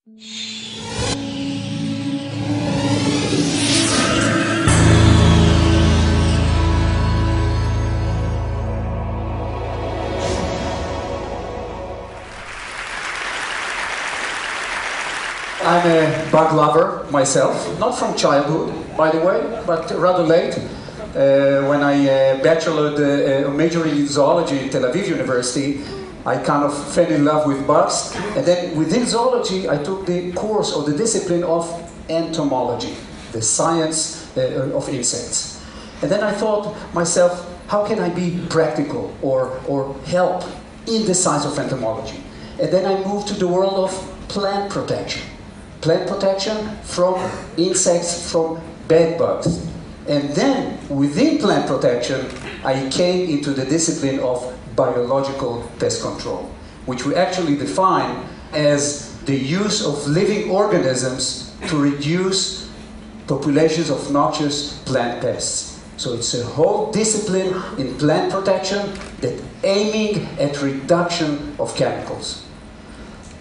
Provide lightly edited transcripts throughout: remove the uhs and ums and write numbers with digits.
I'm a bug lover myself, not from childhood, by the way, but rather late. When I majoring in zoology at Tel Aviv University, I kind of fell in love with bugs. And then within zoology, I took the course or the discipline of entomology, the science of insects. And then I thought myself, how can I be practical or help in the science of entomology? And then I moved to the world of plant protection. Plant protection from insects, from bed bugs. And then, within plant protection, I came into the discipline of biological pest control, which we actually define as the use of living organisms to reduce populations of noxious plant pests. So it's a whole discipline in plant protection that aiming at reduction of chemicals.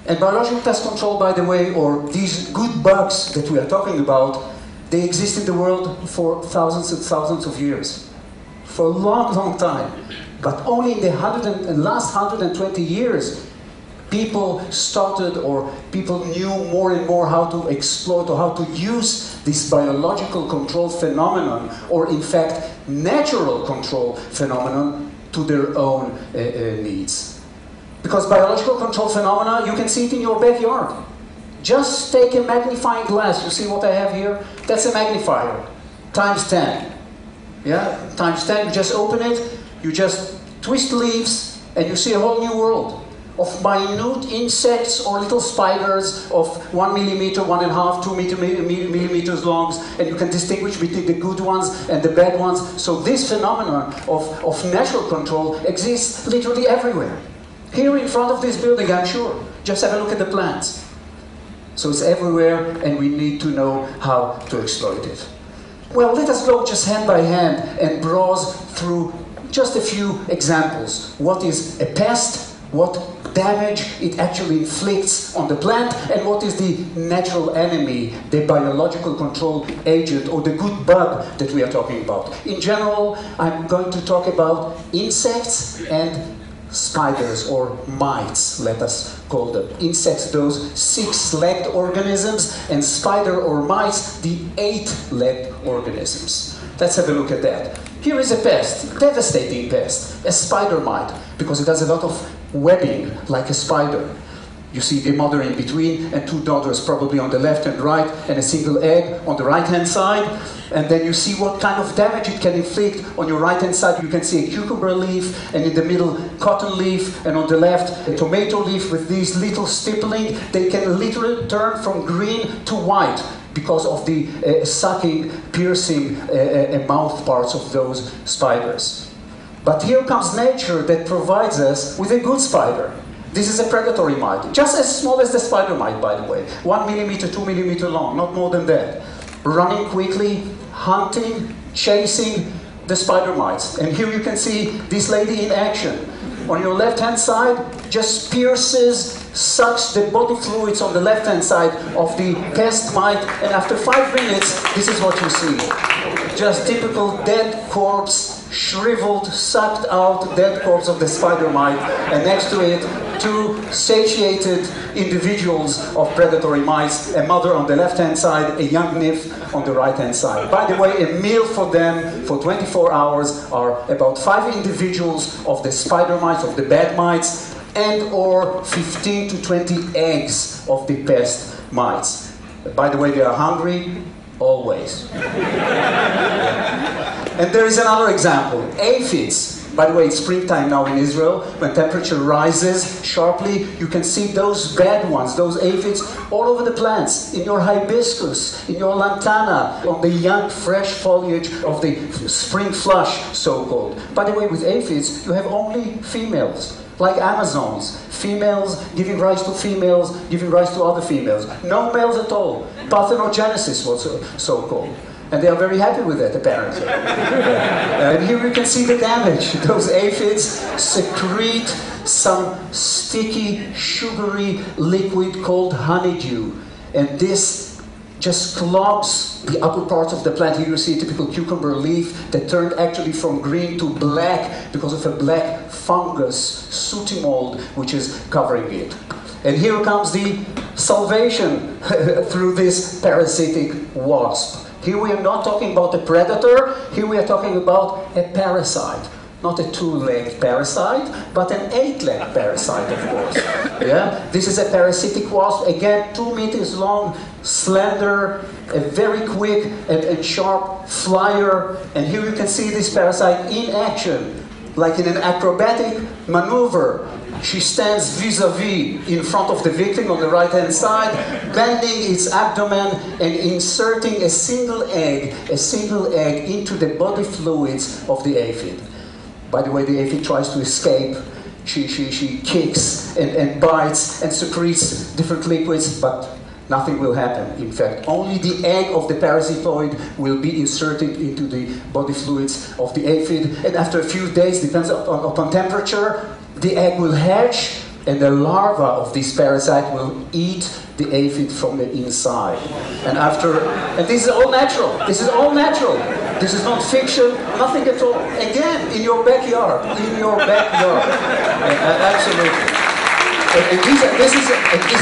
And biological pest control, by the way, or these good bugs that we are talking about, they exist in the world for thousands and thousands of years. For a long, long time. But only in the last 120 years, people started or people knew more and more how to exploit or how to use this biological control phenomenon, or in fact, natural control phenomenon to their own needs. Because biological control phenomena, you can see it in your backyard. Just take a magnifying glass. You see what I have here? That's a magnifier. Times 10. Yeah? Times 10. You just open it, you just twist leaves, and you see a whole new world of minute insects or little spiders of 1 millimeter, 1.5, 2 millimeters long, and you can distinguish between the good ones and the bad ones. So this phenomenon of natural control exists literally everywhere. Here in front of this building, I'm sure. Just have a look at the plants. So it's everywhere, and we need to know how to exploit it. Well, let us go just hand by hand and browse through just a few examples. What is a pest, what damage it actually inflicts on the plant, and what is the natural enemy, the biological control agent, or the good bug that we are talking about. In general, I'm going to talk about insects and spiders, or mites, let us call them. Insects, those 6-legged organisms, and spider or mites, the 8-legged organisms. Let's have a look at that. Here is a pest, devastating pest, a spider mite, because it has a lot of webbing, like a spider. You see the mother in between, and 2 daughters probably on the left and right, and a single egg on the right-hand side. And then you see what kind of damage it can inflict. On your right-hand side, you can see a cucumber leaf, and in the middle, cotton leaf, and on the left, a tomato leaf with these little stippling. They can literally turn from green to white because of the sucking, piercing mouth parts of those spiders. But here comes nature that provides us with a good spider. This is a predatory mite, just as small as the spider mite, by the way. 1 millimeter, 2 millimeter long, not more than that. Running quickly, hunting, chasing the spider mites. And here you can see this lady in action. On your left-hand side, just pierces, sucks the body fluids on the left-hand side of the pest mite, and after 5 minutes, this is what you see. Just typical dead corpse, shriveled, sucked out dead corpse of the spider mite, and next to it, 2 satiated individuals of predatory mice, a mother on the left-hand side, a young nymph on the right-hand side. By the way, a meal for them for 24 hours are about 5 individuals of the spider mites, of the bad mites, and or 15 to 20 eggs of the pest mites. By the way, they are hungry, always. And there is another example, aphids. By the way, it's springtime now in Israel. When temperature rises sharply, you can see those bad ones, those aphids, all over the plants. In your hibiscus, in your lantana, on the young, fresh foliage of the spring flush, so-called. By the way, with aphids, you have only females, like Amazons. Females giving rise to females, giving rise to other females. No males at all. Parthenogenesis, what's so-called. And they are very happy with that, apparently. And here you can see the damage. Those aphids secrete some sticky, sugary liquid called honeydew. And this just clogs the upper parts of the plant. Here you see a typical cucumber leaf that turned actually from green to black because of a black fungus, sooty mold, which is covering it. And here comes the salvation through this parasitic wasp. Here we are not talking about a predator, here we are talking about a parasite. Not a two-legged parasite, but an eight-legged parasite, of course. Yeah? This is a parasitic wasp, again, 2 meters long, slender, a very quick and sharp flyer. And here you can see this parasite in action, like in an acrobatic maneuver. She stands vis-a-vis in front of the victim on the right-hand side, bending its abdomen and inserting a single egg into the body fluids of the aphid. By the way, the aphid tries to escape. She kicks and bites and secretes different liquids, but nothing will happen. In fact, only the egg of the parasitoid will be inserted into the body fluids of the aphid, and after a few days, depends upon temperature, the egg will hatch, and the larva of this parasite will eat the aphid from the inside. And this is all natural. This is all natural. This is not fiction, nothing at all. Again, in your backyard. In your backyard. Absolutely. And this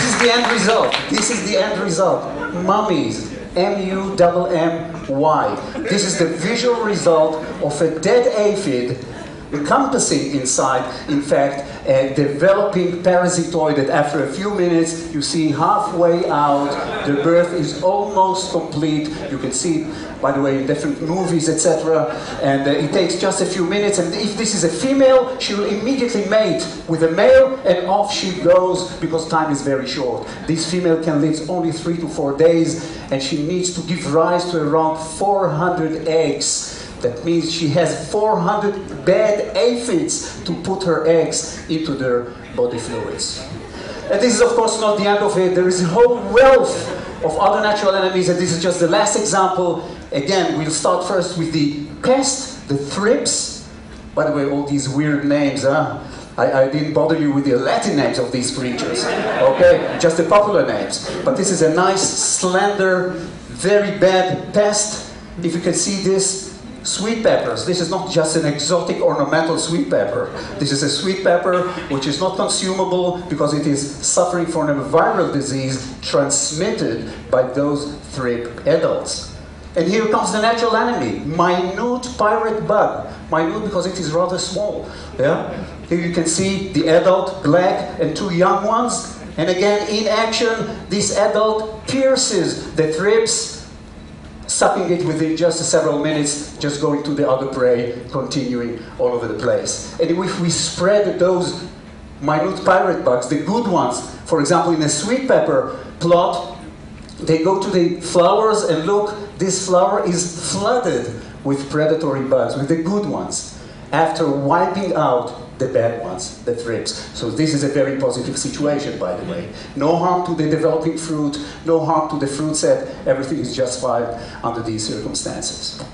is the end result. This is the end result. Mummies. M-U-M-M-Y. This is the visual result of a dead aphid encompassing inside, in fact, a developing parasitoid that after a few minutes you see halfway out, the birth is almost complete. You can see it, by the way, in different movies, etc. And it takes just a few minutes, and if this is a female, she will immediately mate with a male, and off she goes, because time is very short. This female can live only 3 to 4 days, and she needs to give rise to around 400 eggs. That means she has 400 bad aphids to put her eggs into their body fluids. And this is, of course, not the end of it. There is a whole wealth of other natural enemies, and this is just the last example. Again, we'll start first with the pest, the thrips. By the way, all these weird names, huh? I didn't bother you with the Latin names of these creatures, okay? Just the popular names. But this is a nice, slender, very bad pest. If you can see this, sweet peppers. This is not just an exotic ornamental sweet pepper. This is a sweet pepper which is not consumable because it is suffering from a viral disease transmitted by those thrip adults. And here comes the natural enemy, minute pirate bug. Minute because it is rather small. Yeah? Here you can see the adult, black, and 2 young ones. And again, in action, this adult pierces the thrips, sucking it within just several minutes, just going to the other prey, continuing all over the place. And if we spread those minute pirate bugs, the good ones, for example, in a sweet pepper plot, they go to the flowers and look, this flower is flooded with predatory bugs, with the good ones, after wiping out the bad ones, the thrips. So this is a very positive situation, by the way. No harm to the developing fruit, no harm to the fruit set, everything is justified under these circumstances.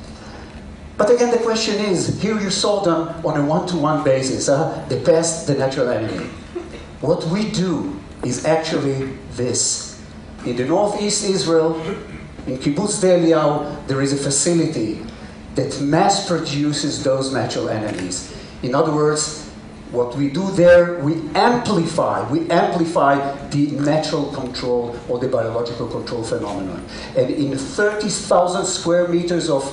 But again, the question is, here you saw them on a one-to-one basis, the pest, the natural enemy. What we do is actually this. In the northeast Israel, in Kibbutz Eliyahu, there is a facility that mass produces those natural enemies. In other words, what we do there, we amplify the natural control or the biological control phenomenon. And in 30,000 square meters of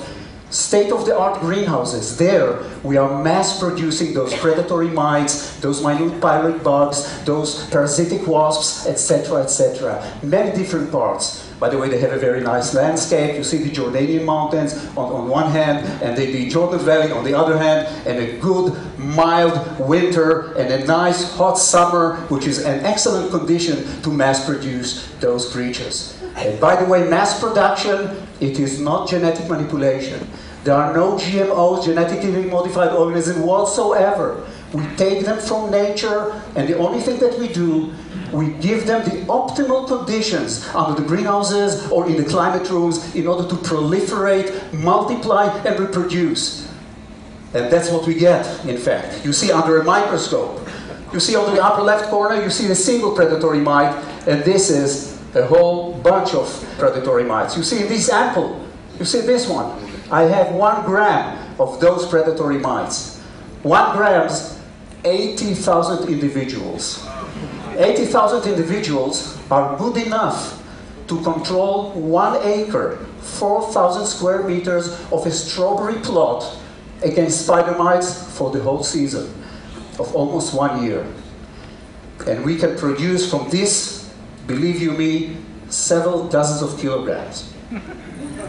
state-of-the-art greenhouses, there we are mass producing those predatory mites, those minute pirate bugs, those parasitic wasps, etc., etc. Many different parts. By the way, they have a very nice landscape. You see the Jordanian mountains on one hand, and the Jordan Valley on the other hand, and a good, mild winter, and a nice, hot summer, which is an excellent condition to mass produce those creatures. And by the way, mass production, it is not genetic manipulation. There are no GMOs, genetically modified organisms whatsoever. We take them from nature, and the only thing that we do, we give them the optimal conditions under the greenhouses or in the climate rooms in order to proliferate, multiply, and reproduce. And that's what we get, in fact. You see under a microscope You see on the upper left corner, you see a single predatory mite, and this is a whole bunch of predatory mites. You see this ample, you see this one. I have 1 gram of those predatory mites. 1 gram, 80,000 individuals. 80,000 individuals are good enough to control 1 acre, 4,000 square meters of a strawberry plot against spider mites for the whole season of almost 1 year. And we can produce from this, believe you me, several dozens of kilograms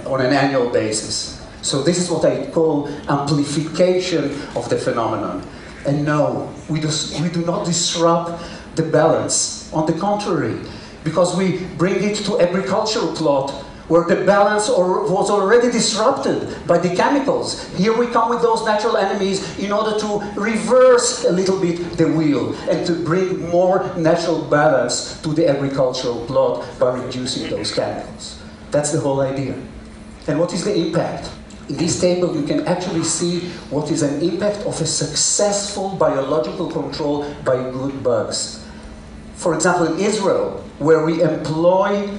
on an annual basis. So this is what I call amplification of the phenomenon. And no, we do not disrupt the balance. On the contrary, because we bring it to agricultural plot where the balance was already disrupted by the chemicals. Here we come with those natural enemies in order to reverse a little bit the wheel and to bring more natural balance to the agricultural plot by reducing those chemicals. That's the whole idea. And what is the impact? In this table, you can actually see what is an impact of a successful biological control by good bugs. For example, in Israel, where we employ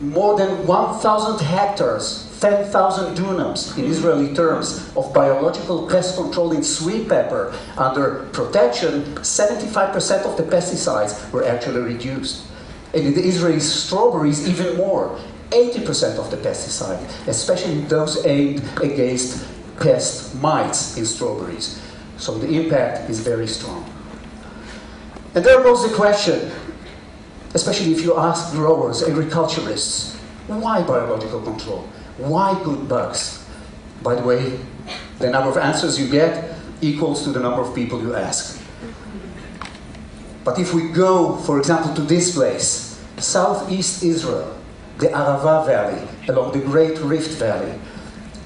more than 1,000 hectares, 10,000 dunams in Israeli terms of biological pest control in sweet pepper under protection, 75% of the pesticides were actually reduced. And in the Israeli strawberries, even more. 80% of the pesticide, especially those aimed against pest mites in strawberries. So the impact is very strong. And there goes the question, especially if you ask growers, agriculturists, why biological control? Why good bugs? By the way, the number of answers you get equals to the number of people you ask. But if we go, for example, to this place, southeast Israel, the Arava Valley, along the Great Rift Valley,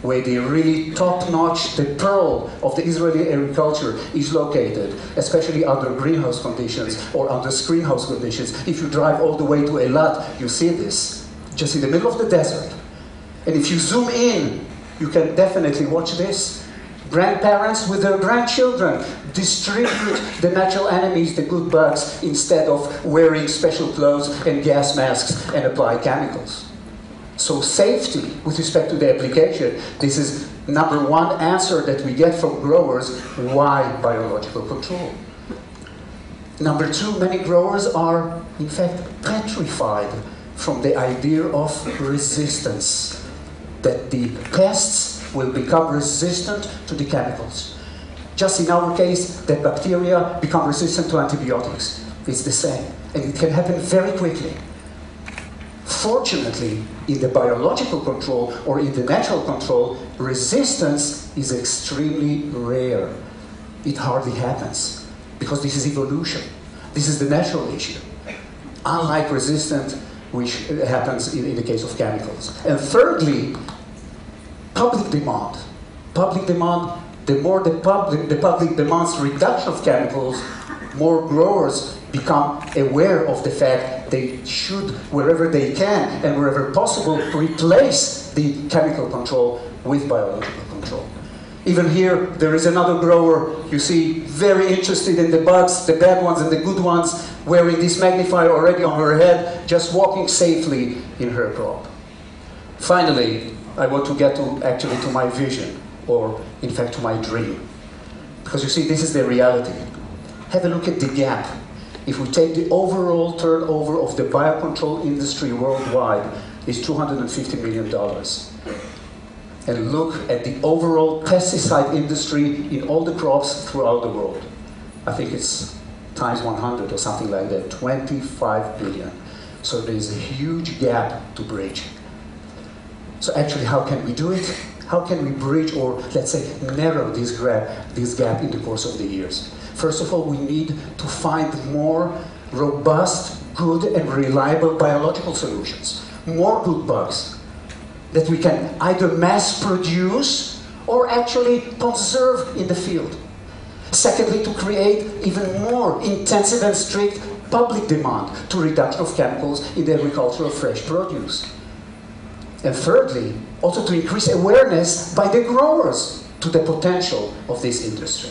where the really top-notch, the pearl of the Israeli agriculture is located, especially under greenhouse conditions or under screenhouse conditions. If you drive all the way to Eilat, you see this, just in the middle of the desert. And if you zoom in, you can definitely watch this. Grandparents with their grandchildren distribute the natural enemies, the good bugs, instead of wearing special clothes and gas masks and apply chemicals. So safety with respect to the application, this is number 1 answer that we get from growers, why biological control? Number 2, many growers are in fact petrified from the idea of resistance, that the pests will become resistant to the chemicals. Just in our case, that bacteria become resistant to antibiotics. It's the same, and it can happen very quickly. Fortunately, in the biological control or in the natural control, resistance is extremely rare. It hardly happens, because this is evolution. This is the natural issue. Unlike resistance, which happens in the case of chemicals. And thirdly, public demand. Public demand, the more the public demands reduction of chemicals, more growers become aware of the fact they should, wherever they can and wherever possible, replace the chemical control with biological control. Even here, there is another grower, you see, very interested in the bugs, the bad ones and the good ones, wearing this magnifier already on her head, just walking safely in her crop. Finally, I want to get actually to my vision, or in fact to my dream. Because you see, this is the reality. Have a look at the gap. If we take the overall turnover of the biocontrol industry worldwide, is $250 million. And look at the overall pesticide industry in all the crops throughout the world. I think it's times 100 or something like that, 25 billion. So there's a huge gap to bridge. So actually, how can we do it? How can we bridge, or let's say narrow this gap in the course of the years? First of all, we need to find more robust, good and reliable biological solutions. More good bugs that we can either mass produce or actually conserve in the field. Secondly, to create even more intensive and strict public demand to reduction of chemicals in the agriculture of fresh produce. And thirdly, also to increase awareness by the growers to the potential of this industry.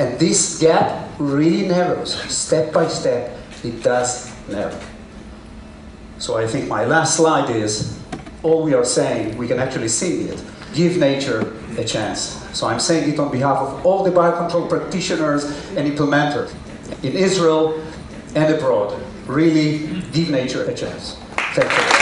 And this gap really narrows, step by step, it does narrow. So I think my last slide is, all we are saying, we can actually sing it, give nature a chance. So I'm saying it on behalf of all the biocontrol practitioners and implementers in Israel and abroad. Really give nature a chance. Thank you.